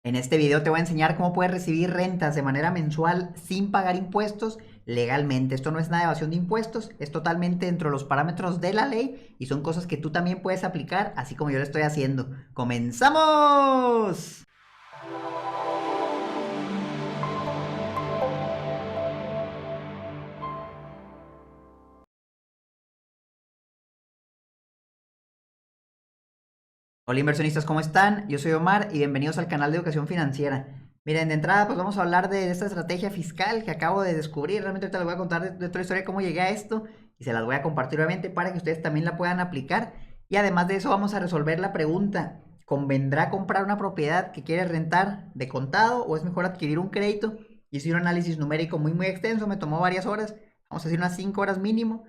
En este video te voy a enseñar cómo puedes recibir rentas de manera mensual sin pagar impuestos legalmente. Esto no es nada de evasión de impuestos, es totalmente dentro de los parámetros de la ley y son cosas que tú también puedes aplicar, así como yo lo estoy haciendo. ¡Comenzamos! Hola inversionistas, ¿cómo están? Yo soy Omar y bienvenidos al canal de Educación Financiera. Miren, de entrada pues vamos a hablar de esta estrategia fiscal que acabo de descubrir. Realmente ahorita les voy a contar de toda la historia de cómo llegué a esto y se las voy a compartir obviamente para que ustedes también la puedan aplicar. Y además de eso vamos a resolver la pregunta, ¿convendrá comprar una propiedad que quieres rentar de contado o es mejor adquirir un crédito? Hice un análisis numérico muy extenso, me tomó varias horas, vamos a decir unas 5 horas mínimo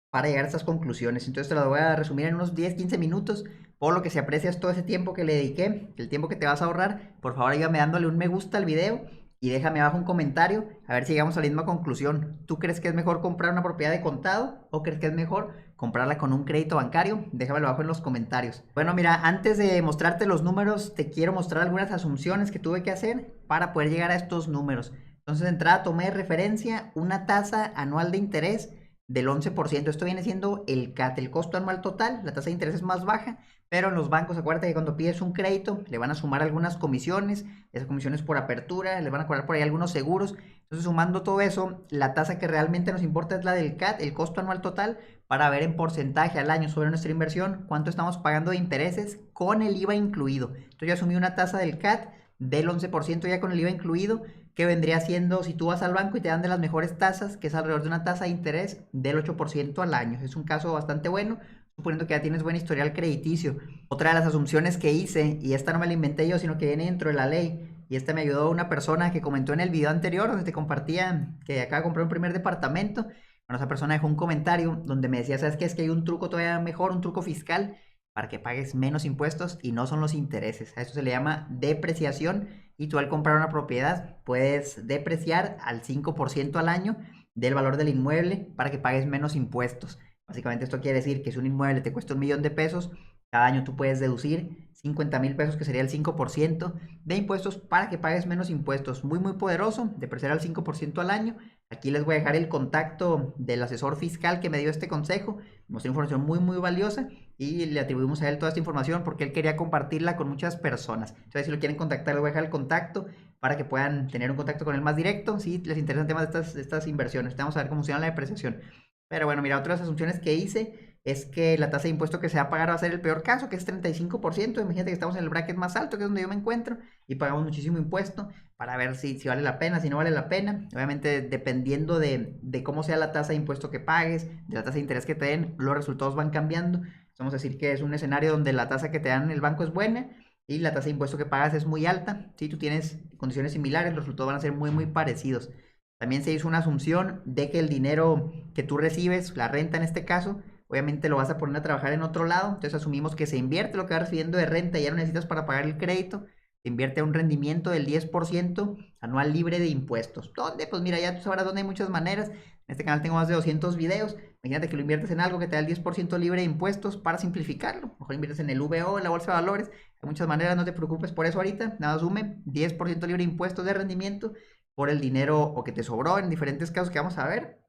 para llegar a estas conclusiones. Entonces te las voy a resumir en unos 10-15 minutos. Por lo que si aprecias todo ese tiempo que le dediqué, el tiempo que te vas a ahorrar, por favor ayúdame dándole un me gusta al video y déjame abajo un comentario a ver si llegamos a la misma conclusión. ¿Tú crees que es mejor comprar una propiedad de contado o crees que es mejor comprarla con un crédito bancario? Déjamelo abajo en los comentarios. Bueno, mira, antes de mostrarte los números, te quiero mostrar algunas asunciones que tuve que hacer para poder llegar a estos números. Entonces, de entrada tomé de referencia una tasa anual de interés del 11%. Esto viene siendo el CAT, el costo anual total. La tasa de interés es más baja, pero en los bancos, acuérdate que cuando pides un crédito, le van a sumar algunas comisiones, esas comisiones por apertura, le van a cobrar por ahí algunos seguros. Entonces, sumando todo eso, la tasa que realmente nos importa es la del CAT, el costo anual total, para ver en porcentaje al año sobre nuestra inversión cuánto estamos pagando de intereses con el IVA incluido. Entonces, yo asumí una tasa del CAT del 11% ya con el IVA incluido, que vendría siendo, si tú vas al banco y te dan de las mejores tasas, que es alrededor de una tasa de interés del 8% al año. Es un caso bastante bueno, suponiendo que ya tienes buen historial crediticio. Otra de las asunciones que hice, y esta no me la inventé yo, sino que viene dentro de la ley, y esta me ayudó una persona que comentó en el video anterior, donde te compartía que acaba de comprar un primer departamento. Bueno, esa persona dejó un comentario donde me decía, ¿sabes qué? Es que hay un truco todavía mejor, un truco fiscal, para que pagues menos impuestos y no son los intereses. A eso se le llama depreciación y tú al comprar una propiedad puedes depreciar al 5% al año del valor del inmueble para que pagues menos impuestos. Básicamente esto quiere decir que si un inmueble te cuesta 1.000.000 de pesos, cada año tú puedes deducir 50.000 pesos, que sería el 5% de impuestos, para que pagues menos impuestos. Muy poderoso, depreciar al 5% al año. Aquí les voy a dejar el contacto del asesor fiscal que me dio este consejo. Me mostró información muy valiosa y le atribuimos a él toda esta información porque él quería compartirla con muchas personas. Entonces, si lo quieren contactar, les voy a dejar el contacto para que puedan tener un contacto con él más directo si les interesan temas de estas inversiones. Vamos a ver cómo funciona la depreciación. Pero bueno, mira, otras asunciones que hice es que la tasa de impuesto que se va a pagar va a ser el peor caso, que es 35%. Imagínate que estamos en el bracket más alto, que es donde yo me encuentro, y pagamos muchísimo impuesto para ver si vale la pena, si no vale la pena. Obviamente, dependiendo de cómo sea la tasa de impuesto que pagues, de la tasa de interés que te den, los resultados van cambiando. Vamos a decir que es un escenario donde la tasa que te dan en el banco es buena y la tasa de impuesto que pagas es muy alta. Si tú tienes condiciones similares, los resultados van a ser muy parecidos. También se hizo una asunción de que el dinero que tú recibes, la renta en este caso, obviamente lo vas a poner a trabajar en otro lado. Entonces asumimos que se invierte lo que vas recibiendo de renta y ya no necesitas para pagar el crédito. Se invierte a un rendimiento del 10% anual libre de impuestos. ¿Dónde? Pues mira, ya tú sabrás dónde hay muchas maneras. En este canal tengo más de 200 videos. Imagínate que lo inviertes en algo que te da el 10% libre de impuestos para simplificarlo. Mejor inviertes en el VO, en la bolsa de valores. Hay muchas maneras, no te preocupes por eso ahorita. Nada, asume 10% libre de impuestos de rendimiento por el dinero o que te sobró en diferentes casos que vamos a ver,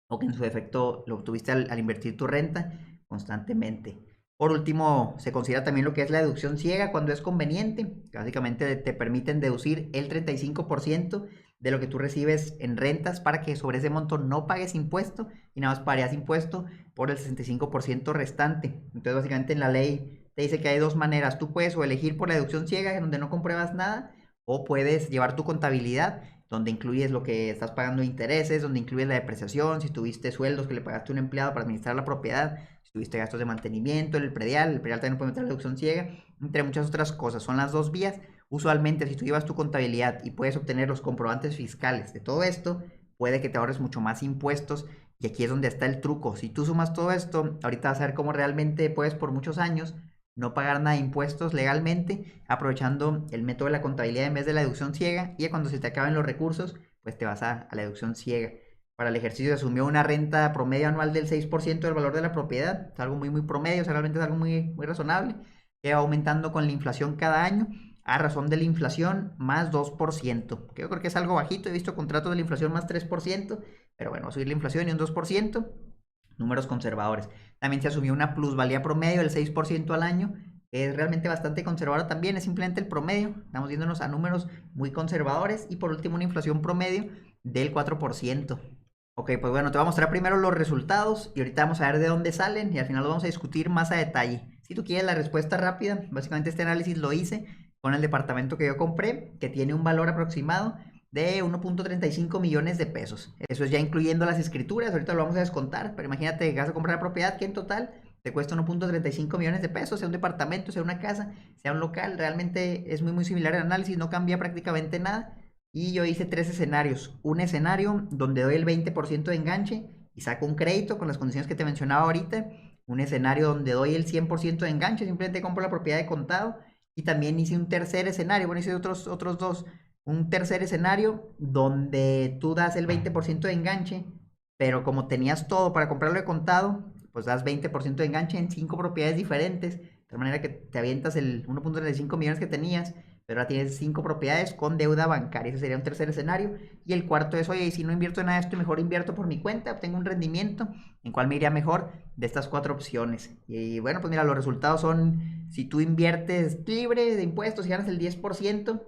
o que en su defecto lo obtuviste al invertir tu renta constantemente. Por último, se considera también lo que es la deducción ciega cuando es conveniente, que básicamente te permiten deducir el 35% de lo que tú recibes en rentas para que sobre ese monto no pagues impuesto y nada más pagas impuesto por el 65% restante. Entonces, básicamente en la ley te dice que hay dos maneras. Tú puedes o elegir por la deducción ciega, en donde no compruebas nada, o puedes llevar tu contabilidad donde incluyes lo que estás pagando de intereses, donde incluyes la depreciación, si tuviste sueldos que le pagaste a un empleado para administrar la propiedad, si tuviste gastos de mantenimiento, el predial también puede meter la deducción ciega, entre muchas otras cosas. Son las dos vías. Usualmente, si tú llevas tu contabilidad y puedes obtener los comprobantes fiscales de todo esto, puede que te ahorres mucho más impuestos. Y aquí es donde está el truco. Si tú sumas todo esto, ahorita vas a ver cómo realmente puedes por muchos años no pagar nada de impuestos legalmente, aprovechando el método de la contabilidad en vez de la deducción ciega, y cuando se te acaben los recursos, pues te vas a la deducción ciega. Para el ejercicio se asumió una renta promedio anual del 6% del valor de la propiedad, es algo muy promedio, o sea, realmente es algo muy razonable, que va aumentando con la inflación cada año. a razón de la inflación más 2%, que yo creo que es algo bajito. He visto contratos de la inflación más 3%, pero bueno, va a subir la inflación y un 2%, números conservadores. También se asumió una plusvalía promedio del 6% al año, que es realmente bastante conservadora también, es simplemente el promedio. Estamos yéndonos a números muy conservadores. Y por último, una inflación promedio del 4%. Ok, pues bueno, te voy a mostrar primero los resultados y ahorita vamos a ver de dónde salen y al final lo vamos a discutir más a detalle. Si tú quieres la respuesta rápida, básicamente este análisis lo hice con el departamento que yo compré, que tiene un valor aproximado de 1.35 millones de pesos. Eso es ya incluyendo las escrituras, ahorita lo vamos a descontar, pero imagínate que vas a comprar la propiedad que en total te cuesta 1.35 millones de pesos, sea un departamento, sea una casa, sea un local. Realmente es muy similar el análisis, no cambia prácticamente nada. Y yo hice tres escenarios. Un escenario donde doy el 20% de enganche y saco un crédito con las condiciones que te mencionaba ahorita. Un escenario donde doy el 100% de enganche, simplemente compro la propiedad de contado. Y también hice un tercer escenario, bueno, hice otros dos. Un tercer escenario donde tú das el 20% de enganche, pero como tenías todo para comprarlo de contado, pues das 20% de enganche en 5 propiedades diferentes. De tal manera que te avientas el 1.35 millones que tenías, pero ahora tienes 5 propiedades con deuda bancaria. Ese sería un tercer escenario. Y el cuarto es, oye, y si no invierto en nada de esto, mejor invierto por mi cuenta, obtengo un rendimiento. ¿En cuál me iría mejor de estas 4 opciones? Y bueno, pues mira, los resultados son, si tú inviertes libre de impuestos y ganas el 10%,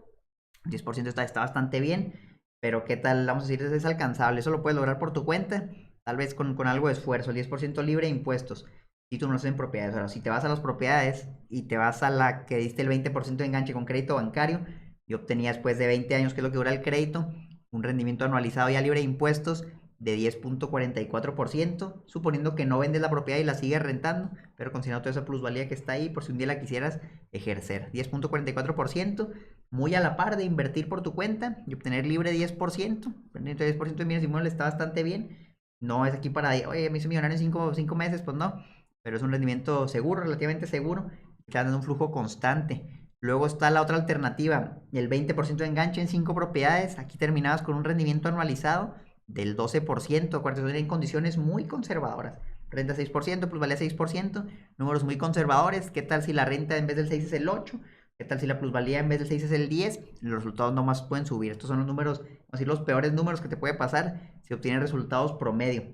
10% está bastante bien, pero ¿qué tal? Vamos a decir, es alcanzable. Eso lo puedes lograr por tu cuenta, tal vez con algo de esfuerzo. El 10% libre de impuestos, si tú no lo haces en propiedades. Ahora, si te vas a las propiedades y te vas a la que diste el 20% de enganche con crédito bancario y obtenías después de 20 años, que es lo que dura el crédito, un rendimiento anualizado ya libre de impuestos de 10.44%, suponiendo que no vendes la propiedad y la sigues rentando, pero considerando toda esa plusvalía que está ahí por si un día la quisieras ejercer. 10.44%, muy a la par de invertir por tu cuenta y obtener libre 10%. El 10% de bienes inmuebles está bastante bien. No es aquí para, oye, me hice millonario en 5 meses, pues no, pero es un rendimiento seguro, relativamente seguro, está dando un flujo constante. Luego está la otra alternativa, el 20% de enganche en 5 propiedades. Aquí terminabas con un rendimiento anualizado del 12%, en condiciones muy conservadoras. Renta 6%, plusvalía 6%, números muy conservadores. ¿Qué tal si la renta en vez del 6 es el 8? ¿Qué tal si la plusvalía en vez del 6 es el 10? Los resultados no más pueden subir. Estos son los números, así los peores números que te puede pasar si obtienes resultados promedio.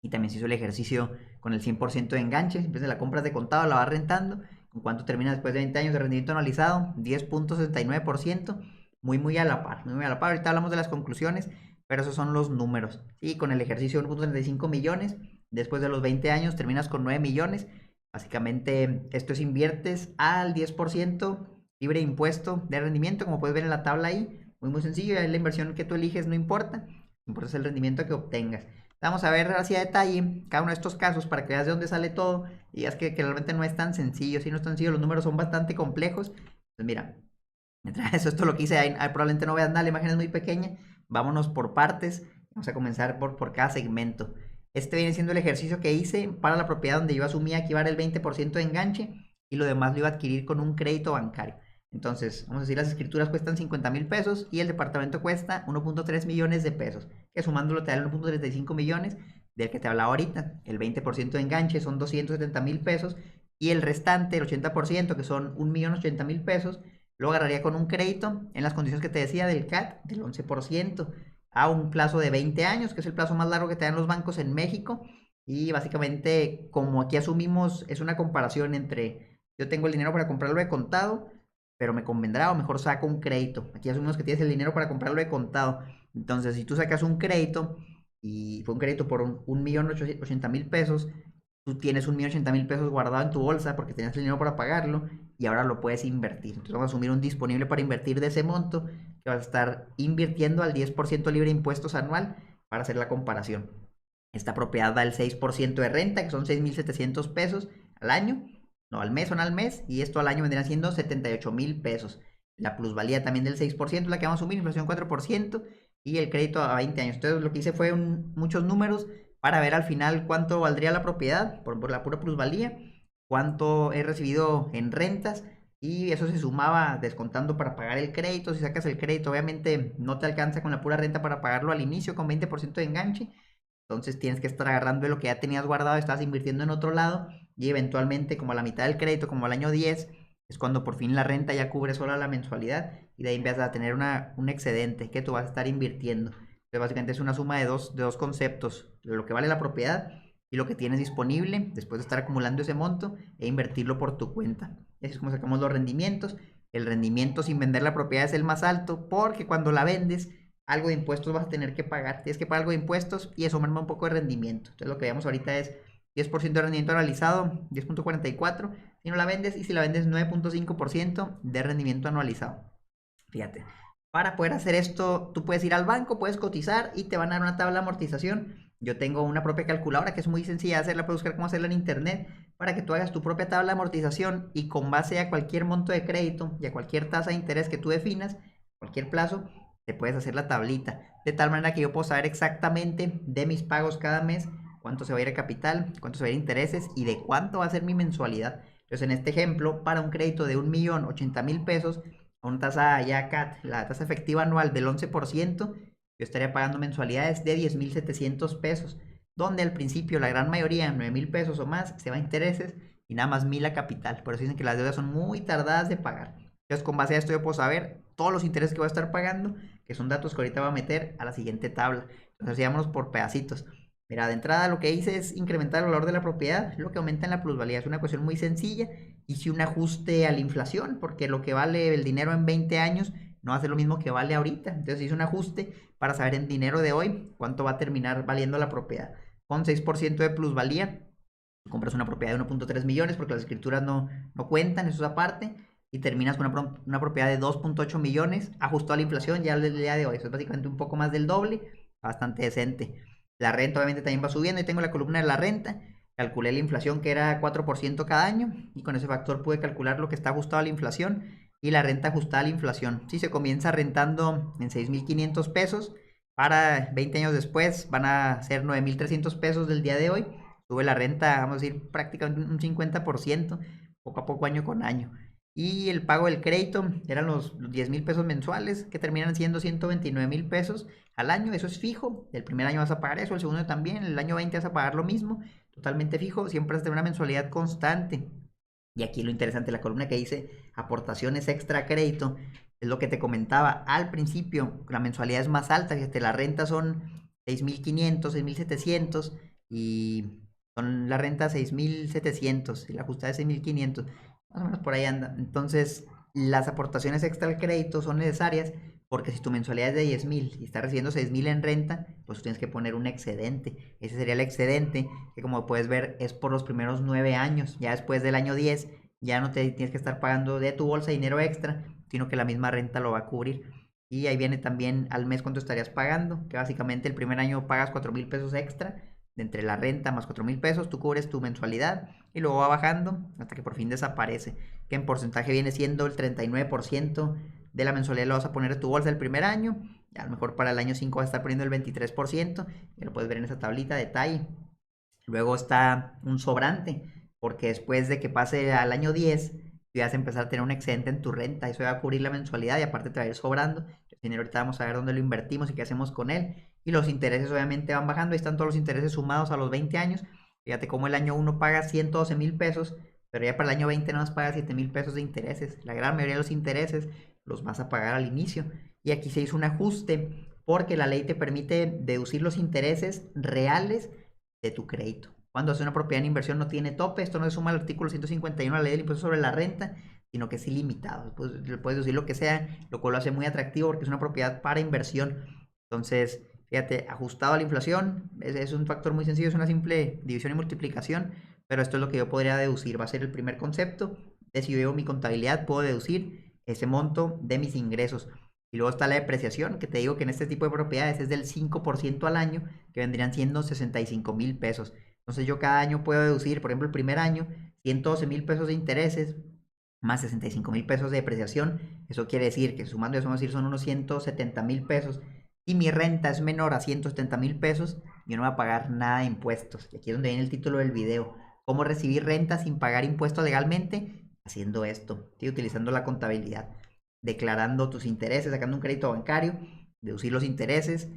Y también se hizo el ejercicio con el 100% de enganche. En vez de la compras de contado, la vas rentando. ¿Con cuánto termina después de 20 años de rendimiento anualizado? 10.69%. Muy a la par. Muy a la par. Ahorita hablamos de las conclusiones, pero esos son los números. Y con el ejercicio de 1.35 millones, después de los 20 años terminas con 9 millones. Básicamente, esto es inviertes al 10% libre de impuesto de rendimiento, como puedes ver en la tabla ahí. Muy sencillo. La inversión que tú eliges no importa. Importa el rendimiento que obtengas. Vamos a ver así a detalle cada uno de estos casos para que veas de dónde sale todo y veas que realmente no es tan sencillo. Si no es tan sencillo, los números son bastante complejos. Pues mira, mientras eso, esto lo que hice, ahí probablemente no veas nada, la imagen es muy pequeña. Vámonos por partes. Vamos a comenzar por cada segmento. Este viene siendo el ejercicio que hice para la propiedad donde yo asumía que iba a dar el 20% de enganche y lo demás lo iba a adquirir con un crédito bancario. Entonces, vamos a decir, las escrituras cuestan 50,000 pesos y el departamento cuesta 1.3 millones de pesos, que sumándolo te da 1.35 millones del que te hablaba ahorita. El 20% de enganche son 270,000 pesos y el restante, el 80%, que son 1.080.000 pesos, lo agarraría con un crédito en las condiciones que te decía del CAT del 11% a un plazo de 20 años, que es el plazo más largo que te dan los bancos en México. Y básicamente, como aquí asumimos, es una comparación entre yo tengo el dinero para comprarlo de contado, pero me convendrá o mejor saco un crédito. Aquí asumimos que tienes el dinero para comprarlo de contado. Entonces, si tú sacas un crédito y fue un crédito por 1.080.000 pesos, tú tienes 1.080.000 pesos guardado en tu bolsa porque tenías el dinero para pagarlo y ahora lo puedes invertir. Entonces vamos a asumir un disponible para invertir de ese monto que vas a estar invirtiendo al 10% libre de impuestos anual para hacer la comparación. Esta propiedad da el 6% de renta, que son 6.700 pesos al año. No, al mes son al mes, y esto al año vendría siendo 78,000 pesos. La plusvalía también del 6%, la que vamos a asumir, inflación 4%, y el crédito a 20 años. Entonces lo que hice fue muchos números para ver al final cuánto valdría la propiedad por la pura plusvalía, cuánto he recibido en rentas, y eso se sumaba descontando para pagar el crédito. Si sacas el crédito, obviamente no te alcanza con la pura renta para pagarlo al inicio con 20% de enganche. Entonces tienes que estar agarrando de lo que ya tenías guardado, estás invirtiendo en otro lado y eventualmente como a la mitad del crédito, como al año 10, es cuando por fin la renta ya cubre sola la mensualidad y de ahí empiezas a tener un excedente que tú vas a estar invirtiendo. Entonces básicamente es una suma de dos conceptos, lo que vale la propiedad y lo que tienes disponible después de estar acumulando ese monto e invertirlo por tu cuenta. Así es como sacamos los rendimientos. El rendimiento sin vender la propiedad es el más alto porque cuando la vendes algo de impuestos vas a tener que pagar. Tienes que pagar algo de impuestos y eso merma un poco de rendimiento. Entonces lo que veamos ahorita es 10% de rendimiento anualizado, 10.44 si no la vendes, y si la vendes 9.5% de rendimiento anualizado. Fíjate, para poder hacer esto, tú puedes ir al banco, puedes cotizar y te van a dar una tabla de amortización. Yo tengo una propia calculadora que es muy sencilla de hacerla, puedes buscar cómo hacerla en internet para que tú hagas tu propia tabla de amortización y con base a cualquier monto de crédito y a cualquier tasa de interés que tú definas, cualquier plazo, te puedes hacer la tablita. De tal manera que yo puedo saber exactamente de mis pagos cada mes cuánto se va a ir a capital, cuánto se va a ir a intereses y de cuánto va a ser mi mensualidad. Entonces, en este ejemplo, para un crédito de 1.080.000 pesos, a una tasa ya CAT, la tasa efectiva anual del 11%, yo estaría pagando mensualidades de 10.700 pesos, donde al principio la gran mayoría, 9.000 pesos o más, se va a intereses y nada más 1.000 a capital. Por eso dicen que las deudas son muy tardadas de pagar. Entonces, con base a esto yo puedo saber todos los intereses que voy a estar pagando, que son datos que ahorita voy a meter a la siguiente tabla. Entonces, vámonos por pedacitos. Mira, de entrada lo que hice es incrementar el valor de la propiedad, lo que aumenta en la plusvalía. Es una cuestión muy sencilla. Hice un ajuste a la inflación, porque lo que vale el dinero en 20 años no va a ser lo mismo que vale ahorita. Entonces hice un ajuste para saber en dinero de hoy cuánto va a terminar valiendo la propiedad. Con 6% de plusvalía, compras una propiedad de 1.3 millones porque las escrituras no cuentan, eso es aparte. Y terminas con una propiedad de 2.8 millones, ajustado a la inflación ya el día de hoy. Eso es básicamente un poco más del doble, bastante decente. La renta obviamente también va subiendo y tengo la columna de la renta. Calculé la inflación que era 4% cada año y con ese factor pude calcular lo que está ajustado a la inflación y la renta ajustada a la inflación. Si se comienza rentando en 6.500 pesos, para 20 años después van a ser 9.300 pesos del día de hoy. Sube la renta, vamos a decir, prácticamente un 50%, poco a poco, año con año. Y el pago del crédito eran los 10.000 pesos mensuales, que terminan siendo 129.000 pesos al año. Eso es fijo. El primer año vas a pagar eso, el segundo también, el año 20 vas a pagar lo mismo, totalmente fijo. Siempre vas a tener una mensualidad constante. Y aquí lo interesante, la columna que dice aportaciones extra crédito, es lo que te comentaba al principio. La mensualidad es más alta, fíjate, la renta son 6.500, 6.700 y son la renta 6.700 y la ajustada es 6.500, más o menos por ahí anda. Entonces, las aportaciones extra al crédito son necesarias porque si tu mensualidad es de 10.000 y estás recibiendo 6.000 en renta, pues tienes que poner un excedente. Ese sería el excedente que, como puedes ver, es por los primeros 9 años. Ya después del año 10 ya no te tienes que estar pagando de tu bolsa dinero extra, sino que la misma renta lo va a cubrir. Y ahí viene también al mes cuánto estarías pagando, que básicamente el primer año pagas 4.000 pesos extra, de entre la renta más 4.000 pesos, tú cubres tu mensualidad y luego va bajando hasta que por fin desaparece, que en porcentaje viene siendo el 39% de la mensualidad lo vas a poner de tu bolsa el primer año, y a lo mejor para el año 5 vas a estar poniendo el 23%, que lo puedes ver en esa tablita, detalle. Luego está un sobrante, porque después de que pase al año 10, tú vas a empezar a tener un excedente en tu renta, eso va a cubrir la mensualidad y aparte te va a ir sobrando. El dinero ahorita vamos a ver dónde lo invertimos y qué hacemos con él. Y los intereses obviamente van bajando, ahí están todos los intereses sumados a los 20 años. Fíjate cómo el año 1 paga 112.000 pesos, pero ya para el año 20 no más paga 7.000 pesos de intereses. La gran mayoría de los intereses los vas a pagar al inicio. Y aquí se hizo un ajuste porque la ley te permite deducir los intereses reales de tu crédito. Cuando haces una propiedad en inversión no tiene tope, esto no se suma al artículo 151 de la ley del impuesto sobre la renta, sino que es ilimitado. Pues, le puedes deducir lo que sea, lo cual lo hace muy atractivo porque es una propiedad para inversión. Entonces, fíjate, ajustado a la inflación, es un factor muy sencillo, es una simple división y multiplicación, pero esto es lo que yo podría deducir. Va a ser el primer concepto de si yo llevo mi contabilidad, puedo deducir ese monto de mis ingresos. Y luego está la depreciación, que te digo que en este tipo de propiedades es del 5% al año, que vendrían siendo 65.000 pesos. Entonces yo cada año puedo deducir, por ejemplo, el primer año, 112.000 pesos de intereses, más 65.000 pesos de depreciación. Eso quiere decir que sumando eso, vamos a decir, son unos 170.000 pesos. Y mi renta es menor a 170.000 pesos, yo no voy a pagar nada de impuestos. Y aquí es donde viene el título del video. ¿Cómo recibir renta sin pagar impuestos legalmente? Haciendo esto, ¿sí? Utilizando la contabilidad, declarando tus intereses, sacando un crédito bancario, deducir los intereses,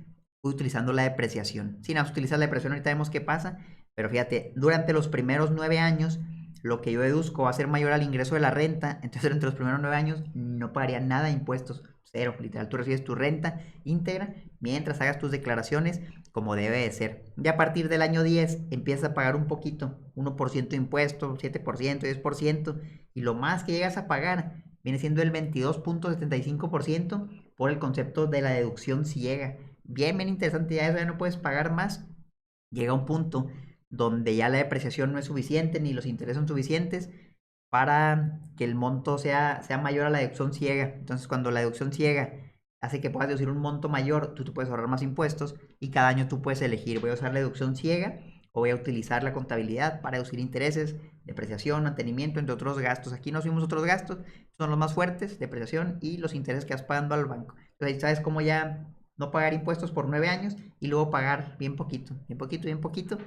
utilizando la depreciación. Si no utilizas la depreciación, ahorita vemos qué pasa, pero fíjate, durante los primeros 9 años, lo que yo deduzco va a ser mayor al ingreso de la renta, entonces entre los primeros 9 años no pagaría nada de impuestos, cero, literal, tú recibes tu renta íntegra mientras hagas tus declaraciones como debe de ser. Ya a partir del año 10 empiezas a pagar un poquito, 1% de impuestos, 7%, 10%, y lo más que llegas a pagar viene siendo el 22.75% por el concepto de la deducción ciega. Bien, bien interesante, ya eso ya no puedes pagar más. Llega un punto donde ya la depreciación no es suficiente ni los intereses son suficientes para que el monto sea mayor a la deducción ciega. Entonces, cuando la deducción ciega hace que puedas deducir un monto mayor, tú te puedes ahorrar más impuestos y cada año tú puedes elegir, voy a usar la deducción ciega o voy a utilizar la contabilidad para deducir intereses, depreciación, mantenimiento, entre otros gastos. Aquí nos vimos otros gastos, son los más fuertes, depreciación y los intereses que vas pagando al banco. Entonces ahí sabes cómo ya no pagar impuestos por 9 años y luego pagar bien poquito, bien poquito, bien poquito,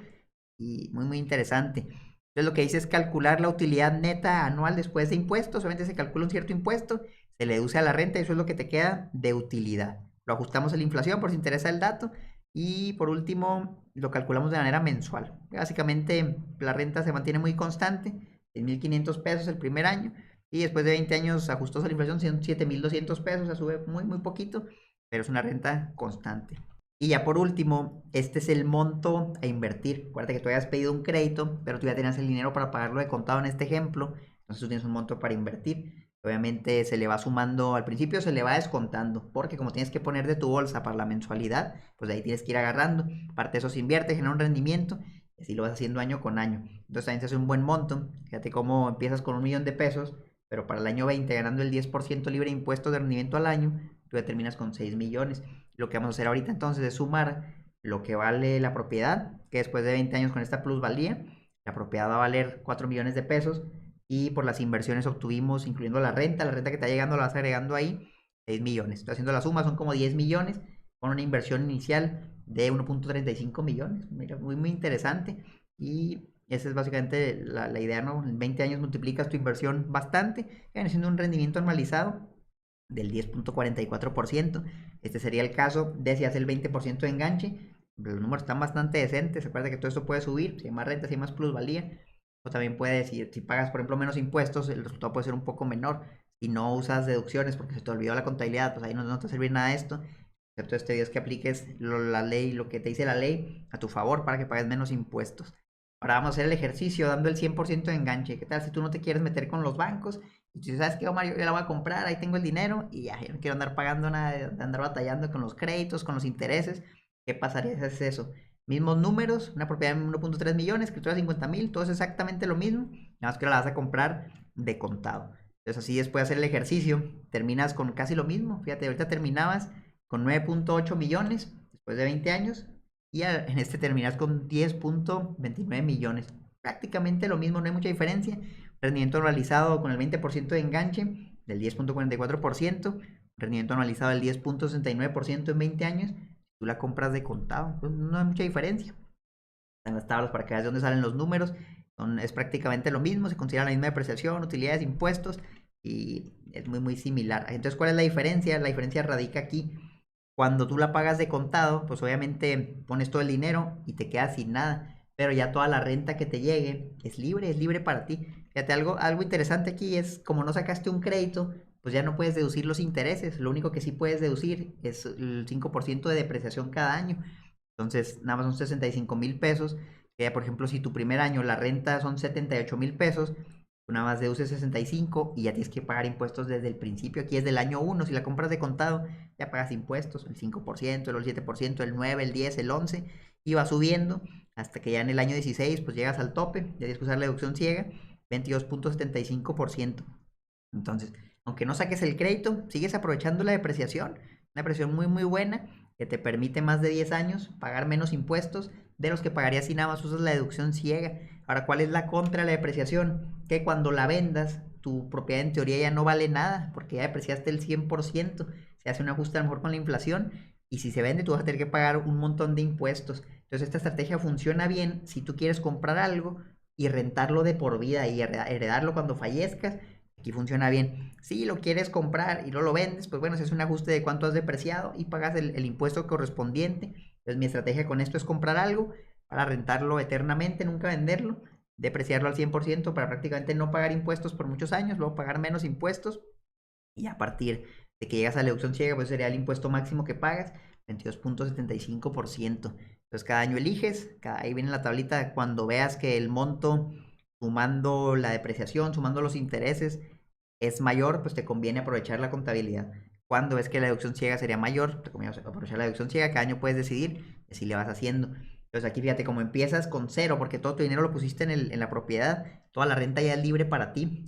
y muy, muy interesante. Entonces lo que dice es calcular la utilidad neta anual después de impuestos. Obviamente se calcula un cierto impuesto, se le deduce a la renta y eso es lo que te queda de utilidad. Lo ajustamos a la inflación por si interesa el dato. Y por último, lo calculamos de manera mensual. Básicamente la renta se mantiene muy constante, 6.500 pesos el primer año. Y después de 20 años ajustados a la inflación, son 7.200 pesos, se sube muy, muy poquito, pero es una renta constante. Y ya por último, este es el monto a invertir. Acuérdate que tú habías pedido un crédito, pero tú ya tenías el dinero para pagarlo de contado en este ejemplo. Entonces tú tienes un monto para invertir. Obviamente se le va sumando, al principio se le va descontando, porque como tienes que poner de tu bolsa para la mensualidad, pues de ahí tienes que ir agarrando. Parte de eso se invierte, genera un rendimiento, y así lo vas haciendo año con año. Entonces también se hace un buen monto. Fíjate cómo empiezas con 1 millón de pesos, pero para el año 20 ganando el 10% libre de impuestos de rendimiento al año, tú ya terminas con 6 millones. Lo que vamos a hacer ahorita entonces es sumar lo que vale la propiedad, que después de 20 años con esta plusvalía, la propiedad va a valer 4 millones de pesos y por las inversiones obtuvimos, incluyendo la renta que está llegando la vas agregando ahí, 6 millones. Estoy haciendo la suma, son como 10 millones con una inversión inicial de 1.35 millones. Mira, muy, muy interesante. Y esa es básicamente la idea, ¿no? En 20 años multiplicas tu inversión bastante, viene siendo un rendimiento anualizado del 10.44%. Este sería el caso de si hace el 20% de enganche. Los números están bastante decentes. Recuerda que todo esto puede subir, si hay más renta, si hay más plusvalía. O también puede decir, si pagas, por ejemplo, menos impuestos, el resultado puede ser un poco menor. Si no usas deducciones porque se te olvidó la contabilidad, pues ahí no te va a servir nada de esto. Excepto este video es que apliques la ley, lo que te dice la ley a tu favor para que pagues menos impuestos. Ahora vamos a hacer el ejercicio dando el 100% de enganche. ¿Qué tal si tú no te quieres meter con los bancos? Y tú sabes que, Omar, yo la voy a comprar, ahí tengo el dinero y ya, yo no quiero andar pagando nada, de andar batallando con los créditos, con los intereses. ¿Qué pasaría si haces eso? Mismos números, una propiedad de 1.3 millones, escritura de 50,000, todo es exactamente lo mismo, nada más que ahora la vas a comprar de contado. Entonces así después de hacer el ejercicio, terminas con casi lo mismo. Fíjate, ahorita terminabas con 9.8 millones después de 20 años y en este terminas con 10.29 millones. Prácticamente lo mismo, no hay mucha diferencia. Rendimiento anualizado con el 20% de enganche del 10.44%, rendimiento anualizado del 10.69% en 20 años. Tú la compras de contado, pues no hay mucha diferencia. Están las tablas para que veas de dónde salen los números. Es prácticamente lo mismo, se considera la misma depreciación, utilidades, impuestos y es muy muy similar. Entonces, ¿cuál es la diferencia? La diferencia radica aquí. Cuando tú la pagas de contado, pues obviamente pones todo el dinero y te quedas sin nada. Pero ya toda la renta que te llegue es libre para ti. Fíjate, algo interesante aquí es como no sacaste un crédito, pues ya no puedes deducir los intereses. Lo único que sí puedes deducir es el 5% de depreciación cada año. Entonces, nada más son 65,000 pesos. Que, por ejemplo, si tu primer año la renta son 78,000 pesos, tú nada más deduces 65 y ya tienes que pagar impuestos desde el principio. Aquí es del año 1. Si la compras de contado, ya pagas impuestos, el 5%, el 7%, el 9%, el 10%, el 11%, y va subiendo hasta que ya en el año 16 pues llegas al tope, ya tienes que usar la deducción ciega, 22.75%. Entonces, aunque no saques el crédito, sigues aprovechando la depreciación, una depreciación muy muy buena que te permite más de 10 años pagar menos impuestos de los que pagarías si nada más usas la deducción ciega. Ahora, ¿cuál es la contra de la depreciación? Que cuando la vendas, tu propiedad en teoría ya no vale nada porque ya depreciaste el 100%, se hace un ajuste a lo mejor con la inflación y si se vende tú vas a tener que pagar un montón de impuestos. Entonces esta estrategia funciona bien si tú quieres comprar algo y rentarlo de por vida y heredarlo cuando fallezcas. Aquí funciona bien. Si lo quieres comprar y no lo vendes, pues bueno, se hace un ajuste de cuánto has depreciado y pagas el impuesto correspondiente. Entonces mi estrategia con esto es comprar algo para rentarlo eternamente, nunca venderlo. depreciarlo al 100% para prácticamente no pagar impuestos por muchos años, luego pagar menos impuestos y a partir de que llegas a la deducción ciega, pues sería el impuesto máximo que pagas, 22.75%. Entonces cada año eliges, ahí viene la tablita, cuando veas que el monto, sumando la depreciación, sumando los intereses, es mayor, pues te conviene aprovechar la contabilidad. Cuando ves que la deducción ciega sería mayor, te conviene aprovechar la deducción ciega, cada año puedes decidir si le vas haciendo. Entonces aquí fíjate, como empiezas con cero, porque todo tu dinero lo pusiste en la propiedad, toda la renta ya es libre para ti,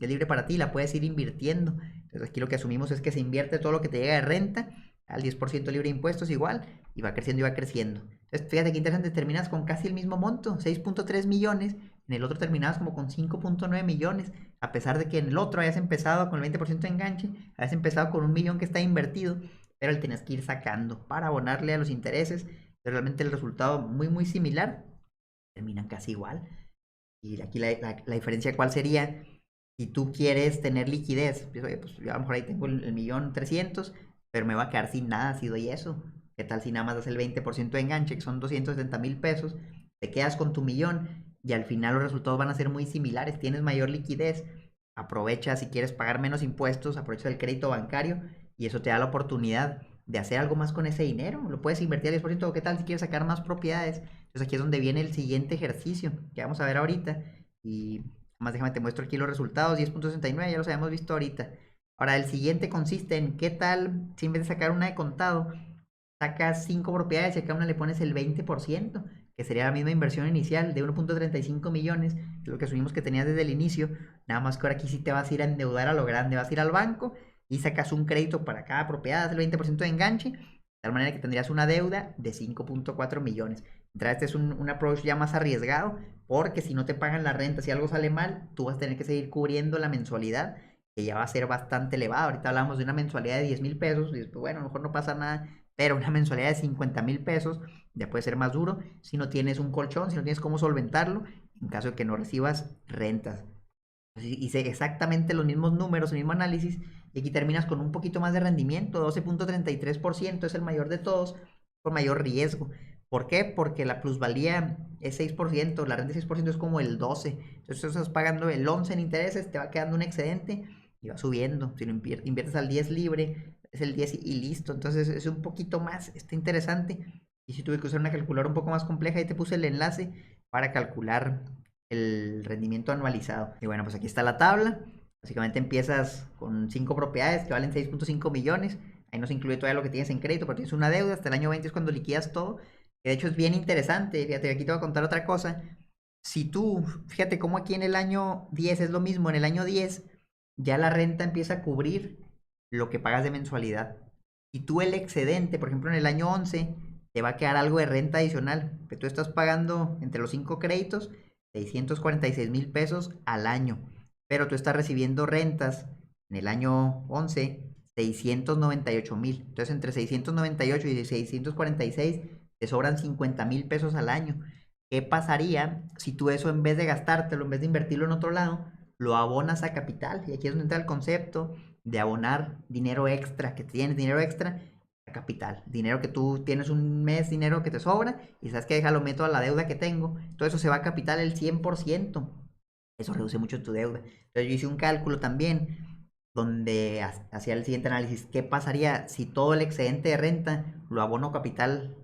la puedes ir invirtiendo. Entonces aquí lo que asumimos es que se invierte todo lo que te llega de renta, al 10% libre de impuestos igual, y va creciendo y va creciendo. Entonces fíjate qué interesante, terminas con casi el mismo monto, 6.3 millones, en el otro terminabas como con 5.9 millones, a pesar de que en el otro hayas empezado con el 20% de enganche, hayas empezado con 1 millón que está invertido, pero le tenías que ir sacando para abonarle a los intereses. Realmente el resultado muy similar, terminan casi igual. Y aquí la diferencia cuál sería, si tú quieres tener liquidez, pues, oye, pues yo a lo mejor ahí tengo el 1.300.000, pero me va a quedar sin nada si doy eso. ¿Qué tal si nada más das el 20% de enganche, que son 270,000 pesos? Te quedas con tu millón y al final los resultados van a ser muy similares. Tienes mayor liquidez, aprovecha si quieres pagar menos impuestos, aprovecha el crédito bancario y eso te da la oportunidad de hacer algo más con ese dinero. Lo puedes invertir al 10%. ¿Qué tal si quieres sacar más propiedades? Entonces aquí es donde viene el siguiente ejercicio que vamos a ver ahorita. Y más déjame te muestro aquí los resultados. 10.69, ya los habíamos visto ahorita. Ahora el siguiente consiste en qué tal si en vez de sacar una de contado, sacas 5 propiedades y a cada una le pones el 20%, que sería la misma inversión inicial de 1.35 millones, que es lo que asumimos que tenías desde el inicio. Nada más que ahora aquí sí te vas a ir a endeudar a lo grande, vas a ir al banco y sacas un crédito para cada propiedad, el 20% de enganche, de tal manera que tendrías una deuda de 5.4 millones. Entonces este es un approach ya más arriesgado, porque si no te pagan la renta, si algo sale mal, tú vas a tener que seguir cubriendo la mensualidad, que ya va a ser bastante elevada. Ahorita hablamos de una mensualidad de 10,000 pesos, y después, bueno, a lo mejor no pasa nada, pero una mensualidad de 50,000 pesos ya puede ser más duro si no tienes un colchón, si no tienes cómo solventarlo, en caso de que no recibas rentas. Hice exactamente los mismos números, el mismo análisis, y aquí terminas con un poquito más de rendimiento, 12.33%, es el mayor de todos, con mayor riesgo. ¿Por qué? Porque la plusvalía es 6%, la renta de 6% es como el 12%, entonces estás pagando el 11% en intereses, te va quedando un excedente y va subiendo. Si lo inviertes al 10 libre, es el 10 y listo, entonces es un poquito más, está interesante. Y si tuve que usar una calculadora un poco más compleja, ahí te puse el enlace para calcular el rendimiento anualizado. Y bueno, pues aquí está la tabla. Básicamente empiezas con 5 propiedades que valen 6.5 millones. Ahí no se incluye todavía lo que tienes en crédito, pero tienes una deuda. Hasta el año 20 es cuando liquidas todo. Que de hecho es bien interesante. Fíjate, aquí te voy a contar otra cosa. Si tú, fíjate cómo aquí en el año 10 es lo mismo. En el año 10 ya la renta empieza a cubrir lo que pagas de mensualidad. Si tú el excedente, por ejemplo en el año 11, te va a quedar algo de renta adicional, que tú estás pagando entre los 5 créditos 646,000 pesos al año, pero tú estás recibiendo rentas en el año 11, 698,000. Entonces entre 698 y 646 te sobran 50,000 pesos al año. ¿Qué pasaría si tú eso, en vez de gastártelo, en vez de invertirlo en otro lado, lo abonas a capital? Y aquí es donde entra el concepto de abonar dinero extra, que tienes dinero extra a capital, dinero que tú tienes un mes, dinero que te sobra y sabes que déjalo, meto a la deuda que tengo, todo eso se va a capital el 100%. Eso reduce mucho tu deuda. Entonces yo hice un cálculo también donde hacía el siguiente análisis: ¿qué pasaría si todo el excedente de renta lo abono a capital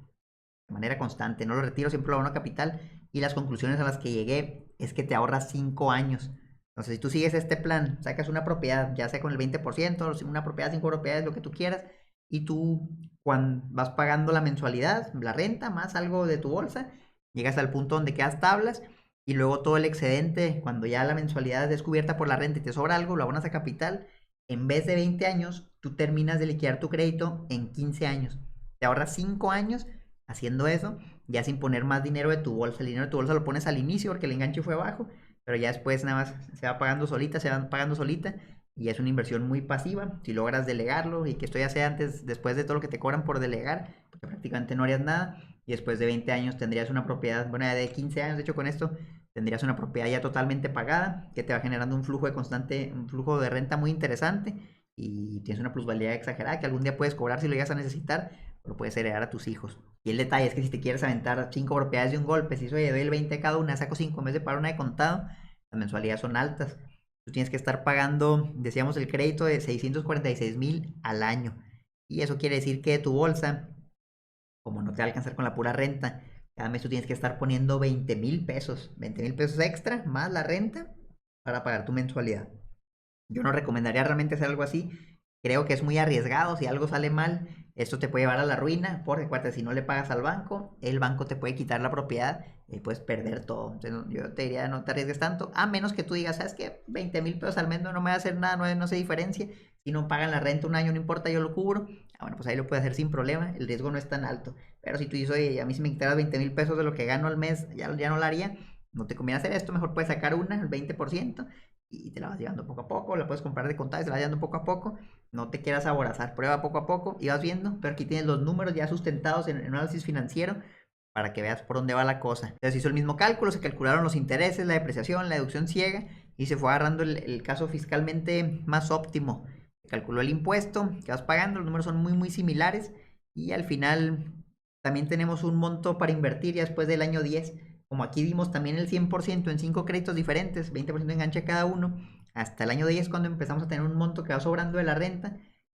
de manera constante? No lo retiro, siempre lo abono a capital. Y las conclusiones a las que llegué es que te ahorras 5 años. Entonces si tú sigues este plan, sacas una propiedad, ya sea con el 20%, una propiedad, 5 propiedades, lo que tú quieras, y tú cuando vas pagando la mensualidad, la renta, más algo de tu bolsa, llegas al punto donde quedas tablas y luego todo el excedente, cuando ya la mensualidad es descubierta por la renta y te sobra algo, lo abonas a capital. En vez de 20 años, tú terminas de liquidar tu crédito en 15 años. Te ahorras 5 años haciendo eso, ya sin poner más dinero de tu bolsa. El dinero de tu bolsa lo pones al inicio porque el enganche fue bajo, pero ya después nada más se va pagando solita, se va pagando solita, y es una inversión muy pasiva. Si logras delegarlo, y que esto ya sea antes, después de todo lo que te cobran por delegar, porque prácticamente no harías nada, y después de 20 años tendrías una propiedad, bueno, de 15 años, de hecho con esto, tendrías una propiedad ya totalmente pagada, que te va generando un flujo de constante, un flujo de renta muy interesante, y tienes una plusvalía exagerada que algún día puedes cobrar si lo llegas a necesitar, lo puedes heredar a tus hijos. Y el detalle es que si te quieres aventar 5 propiedades de un golpe, si soy doy el 20 a cada una, saco 5 en vez de pagar una de contado, las mensualidades son altas. Tú tienes que estar pagando, decíamos, el crédito de 646,000 al año. Y eso quiere decir que de tu bolsa, como no te va a alcanzar con la pura renta, cada mes tú tienes que estar poniendo 20,000 pesos, 20,000 pesos extra más la renta para pagar tu mensualidad. Yo no recomendaría realmente hacer algo así. Creo que es muy arriesgado. Si algo sale mal, esto te puede llevar a la ruina. Porque, acuérdate, si no le pagas al banco, el banco te puede quitar la propiedad y puedes perder todo. Entonces, yo te diría, no te arriesgues tanto. A menos que tú digas, ¿sabes qué? 20,000 pesos al mes no me va a hacer nada, no se diferencia. Si no pagan la renta un año, no importa, yo lo cubro. Bueno, pues ahí lo puedes hacer sin problema. El riesgo no es tan alto. Pero si tú dices, oye, a mí si me quitaras 20,000 pesos de lo que gano al mes, ya no lo haría. No te conviene hacer esto. Mejor puedes sacar el 20%. Y te la vas llevando poco a poco, la puedes comprar de contado y te la vas llevando poco a poco. No te quieras aborazar, prueba poco a poco y vas viendo, pero aquí tienes los números ya sustentados en un análisis financiero para que veas por dónde va la cosa. Entonces hizo el mismo cálculo, se calcularon los intereses, la depreciación, la deducción ciega y se fue agarrando el caso fiscalmente más óptimo. Se calculó el impuesto que vas pagando, los números son muy similares y al final también tenemos un monto para invertir ya después del año 10. Como aquí dimos también el 100% en 5 créditos diferentes, 20% de enganche a cada uno, hasta el año 10 cuando empezamos a tener un monto que va sobrando de la renta.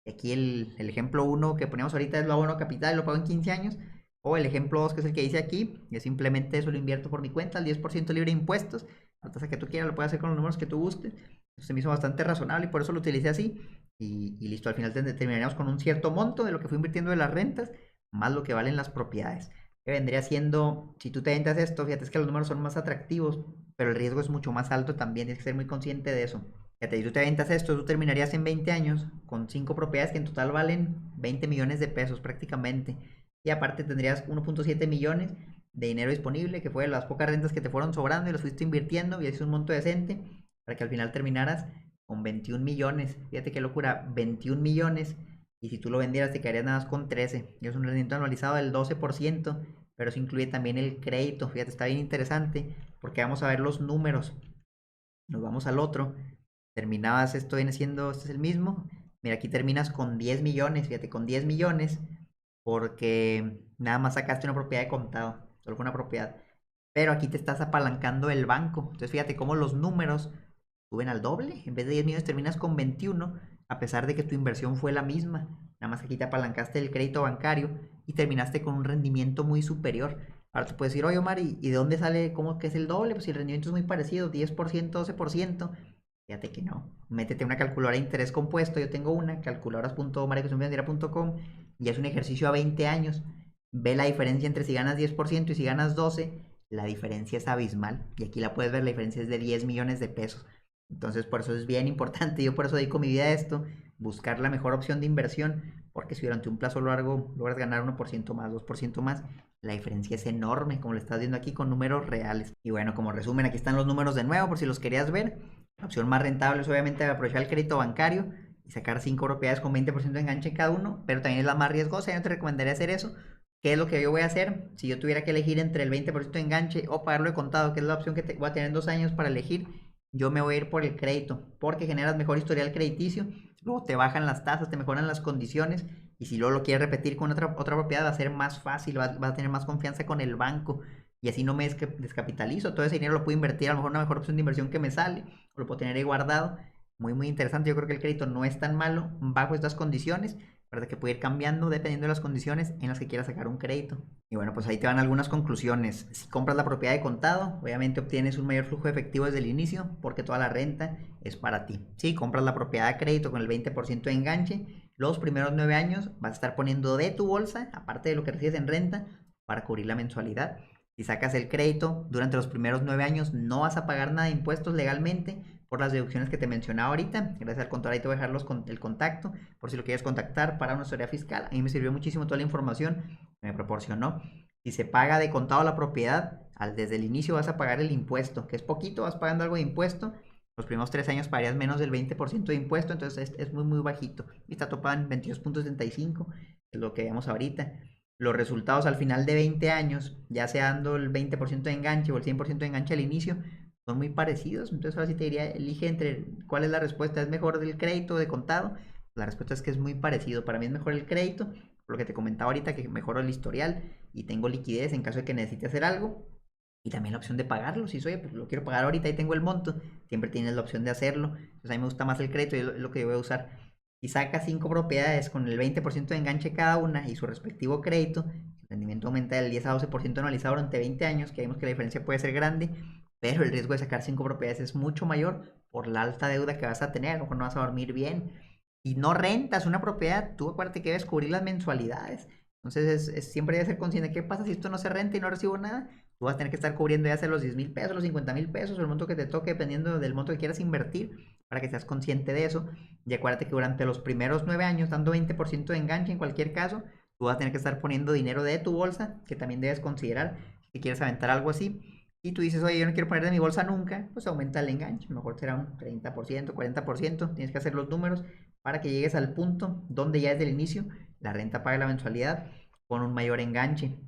Aquí el ejemplo 1 que ponemos ahorita es lo abono capital, lo pago en 15 años. O el ejemplo 2 que es el que dice aquí, es simplemente eso lo invierto por mi cuenta, el 10% libre de impuestos, la tasa que tú quieras, lo puedes hacer con los números que tú gustes. Eso se me hizo bastante razonable y por eso lo utilicé así. Y listo, al final terminaríamos con un cierto monto de lo que fue invirtiendo de las rentas, más lo que valen las propiedades. Que vendría siendo, si tú te ventas esto, fíjate es que los números son más atractivos, pero el riesgo es mucho más alto también, tienes que ser muy consciente de eso. Fíjate, si tú te ventas esto, tú terminarías en 20 años con 5 propiedades que en total valen 20 millones de pesos prácticamente. Y aparte tendrías 1.7 millones de dinero disponible, que fue de las pocas rentas que te fueron sobrando y los fuiste invirtiendo y es un monto decente para que al final terminaras con 21 millones. Fíjate qué locura, 21 millones. Y si tú lo vendieras te quedarías nada más con 13. Y es un rendimiento anualizado del 12%, pero eso incluye también el crédito. Fíjate, está bien interesante porque vamos a ver los números. Nos vamos al otro. Terminabas, esto viene siendo, este es el mismo. Mira, aquí terminas con 10 millones. Fíjate, con 10 millones porque nada más sacaste una propiedad de contado. Solo fue una propiedad. Pero aquí te estás apalancando el banco. Entonces fíjate cómo los números suben al doble. En vez de 10 millones terminas con 21, a pesar de que tu inversión fue la misma. Nada más que aquí te apalancaste el crédito bancario y terminaste con un rendimiento muy superior. Ahora te puedes decir, oye Omar, ¿y de dónde sale cómo que es el doble? Pues si el rendimiento es muy parecido, 10%, 12%. Fíjate que no. Métete una calculadora de interés compuesto. Yo tengo una, calculadoras.maricosunfinanciera.com, y es un ejercicio a 20 años. Ve la diferencia entre si ganas 10% y si ganas 12%. La diferencia es abismal. Y aquí la puedes ver, la diferencia es de 10 millones de pesos. Entonces, por eso es bien importante. Yo por eso dedico mi vida a esto. Buscar la mejor opción de inversión. Porque si durante un plazo largo logras ganar 1% más, 2% más, la diferencia es enorme, como lo estás viendo aquí con números reales. Y bueno, como resumen, aquí están los números de nuevo, por si los querías ver. La opción más rentable es obviamente aprovechar el crédito bancario y sacar 5 propiedades con 20% de enganche en cada uno, pero también es la más riesgosa. Yo no te recomendaría hacer eso. ¿Qué es lo que yo voy a hacer? Si yo tuviera que elegir entre el 20% de enganche o pagarlo de contado, que es la opción que voy a tener en 2 años para elegir, yo me voy a ir por el crédito, porque generas mejor historial crediticio, luego te bajan las tasas, te mejoran las condiciones, y si luego lo quieres repetir con otra propiedad va a ser más fácil, vas a tener más confianza con el banco, y así no me descapitalizo, todo ese dinero lo puedo invertir, a lo mejor una mejor opción de inversión que me sale, o lo puedo tener ahí guardado. Muy interesante, yo creo que el crédito no es tan malo bajo estas condiciones, ¿verdad? Que puede ir cambiando dependiendo de las condiciones en las que quieras sacar un crédito. Y bueno, pues ahí te van algunas conclusiones. Si compras la propiedad de contado, obviamente obtienes un mayor flujo de efectivo desde el inicio porque toda la renta es para ti. Si compras la propiedad de crédito con el 20% de enganche, los primeros 9 años vas a estar poniendo de tu bolsa, aparte de lo que recibes en renta, para cubrir la mensualidad. Si sacas el crédito durante los primeros 9 años, no vas a pagar nada de impuestos legalmente por las deducciones que te mencionaba ahorita. Gracias al contador, ahí te voy a dejar el contacto por si lo quieres contactar para una asesoría fiscal. A mí me sirvió muchísimo toda la información que me proporcionó. Si se paga de contado la propiedad, desde el inicio vas a pagar el impuesto, que es poquito, vas pagando algo de impuesto. Los primeros 3 años pagarías menos del 20% de impuesto, entonces es muy bajito. Y está topado en 22.75, que es lo que vemos ahorita. Los resultados al final de 20 años, ya sea dando el 20% de enganche o el 100% de enganche al inicio, son muy parecidos. Entonces ahora sí te diría, elige entre cuál es la respuesta. ¿Es mejor del crédito o de contado? La respuesta es que es muy parecido. Para mí es mejor el crédito por lo que te comentaba ahorita, que mejoro el historial y tengo liquidez en caso de que necesite hacer algo. Y también la opción de pagarlo, si soy, pues lo quiero pagar ahorita y tengo el monto, siempre tienes la opción de hacerlo. Entonces a mí me gusta más el crédito y es lo que yo voy a usar. Si sacas 5 propiedades con el 20% de enganche cada una y su respectivo crédito, el rendimiento aumenta del 10 a 12% anualizado durante 20 años, que vemos que la diferencia puede ser grande, pero el riesgo de sacar 5 propiedades es mucho mayor por la alta deuda que vas a tener. A lo mejor no vas a dormir bien. Y no rentas una propiedad, tú acuérdate que debes cubrir las mensualidades. Entonces siempre debes ser consciente de qué pasa si esto no se renta y no recibo nada. Tú vas a tener que estar cubriendo ya sea los 10,000 pesos, los 50,000 pesos, el monto que te toque, dependiendo del monto que quieras invertir, para que seas consciente de eso. Y acuérdate que durante los primeros 9 años, dando 20% de enganche en cualquier caso, tú vas a tener que estar poniendo dinero de tu bolsa, que también debes considerar si quieres aventar algo así. Y tú dices, oye, yo no quiero poner de mi bolsa nunca, pues aumenta el enganche. Mejor será un 30%, 40%. Tienes que hacer los números para que llegues al punto donde ya desde el inicio la renta paga la mensualidad con un mayor enganche.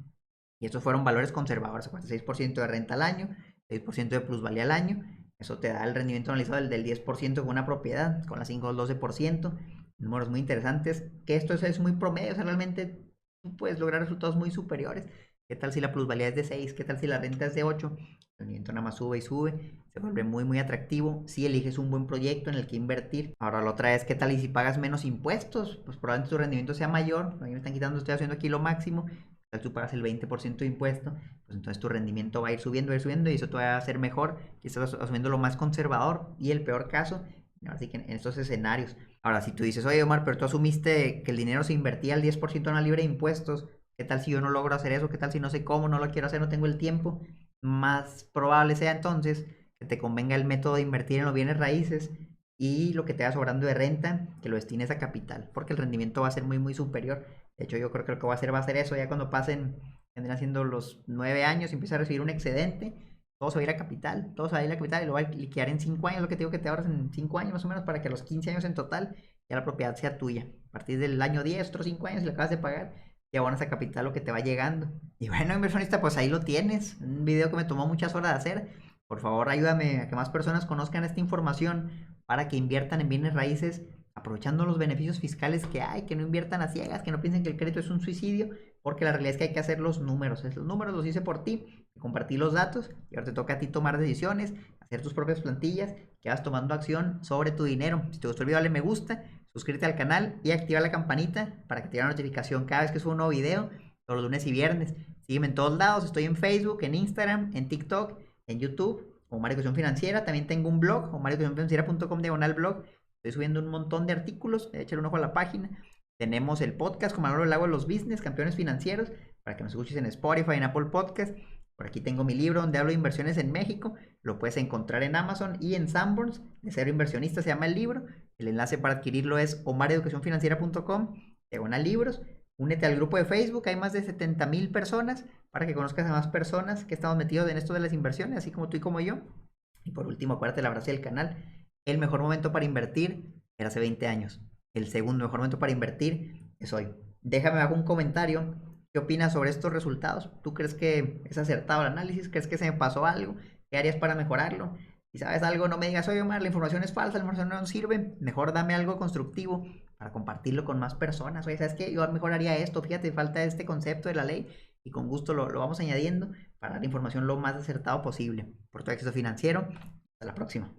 Y estos fueron valores conservadores, 6% de renta al año, 6% de plusvalía al año. Eso te da el rendimiento analizado del 10% con una propiedad, con la 5 al 12%. Números muy interesantes, que esto es muy promedio, o sea, realmente tú puedes lograr resultados muy superiores. ¿Qué tal si la plusvalía es de 6? ¿Qué tal si la renta es de 8? El rendimiento nada más sube y sube, se vuelve muy muy atractivo si eliges un buen proyecto en el que invertir. Ahora la otra es, ¿qué tal y si pagas menos impuestos? Pues probablemente tu rendimiento sea mayor. A mí me están quitando, estoy haciendo aquí lo máximo. Tú pagas el 20% de impuesto, pues entonces tu rendimiento va a ir subiendo y eso te va a hacer mejor, y estás asumiendo lo más conservador y el peor caso, así que en estos escenarios. Ahora, si tú dices, oye Omar, pero tú asumiste que el dinero se invertía al 10% en la libre de impuestos, ¿qué tal si yo no logro hacer eso? ¿Qué tal si no sé cómo, no lo quiero hacer, no tengo el tiempo? Más probable sea entonces que te convenga el método de invertir en los bienes raíces y lo que te va sobrando de renta, que lo destines a capital, porque el rendimiento va a ser muy muy superior. De hecho, yo creo que lo que va a hacer eso, ya cuando pasen, vendrán siendo los 9 años y empieza a recibir un excedente, todo se va a ir a capital, todo se va a ir a capital y lo va a liquidar en 5 años, lo que te digo que te ahorras en 5 años más o menos, para que a los 15 años en total ya la propiedad sea tuya. A partir del año 10, otros 5 años, si le acabas de pagar, ya abonas a capital lo que te va llegando. Y bueno, inversionista, pues ahí lo tienes, un video que me tomó muchas horas de hacer. Por favor, ayúdame a que más personas conozcan esta información para que inviertan en bienes raíces, aprovechando los beneficios fiscales que hay, que no inviertan a ciegas, que no piensen que el crédito es un suicidio, porque la realidad es que hay que hacer los números. Los números los hice por ti, compartí los datos y ahora te toca a ti tomar decisiones, hacer tus propias plantillas, que vas tomando acción sobre tu dinero. Si te gustó el video, dale me gusta, suscríbete al canal y activa la campanita para que te llegue una notificación cada vez que subo un nuevo video, todos los lunes y viernes. Sígueme en todos lados, estoy en Facebook, en Instagram, en TikTok, en YouTube, como Mario Educación Financiera. También tengo un blog, o marioeducacionfinanciera.com/blog. Estoy subiendo un montón de artículos, echar un ojo a la página. Tenemos el podcast como Manolo Lago de los Business, Campeones Financieros, para que nos escuches en Spotify, en Apple Podcast. Por aquí tengo mi libro donde hablo de inversiones en México. Lo puedes encontrar en Amazon y en Sanborns. De Cero Inversionista se llama el libro. El enlace para adquirirlo es omareducacionfinanciera.com/libros. Únete al grupo de Facebook, hay más de 70,000 personas, para que conozcas a más personas que estamos metidos en esto de las inversiones, así como tú y como yo. Y por último, acuérdate la frase del canal: el mejor momento para invertir era hace 20 años. El segundo mejor momento para invertir es hoy. Déjame abajo un comentario. ¿Qué opinas sobre estos resultados? ¿Tú crees que es acertado el análisis? ¿Crees que se me pasó algo? ¿Qué harías para mejorarlo? Si sabes algo, no me digas, oye Omar, la información es falsa, la información no sirve. Mejor dame algo constructivo para compartirlo con más personas. Oye, ¿sabes qué? Yo mejoraría esto, fíjate, falta este concepto de la ley, y con gusto lo vamos añadiendo para dar información lo más acertado posible. Por tu éxito financiero, hasta la próxima.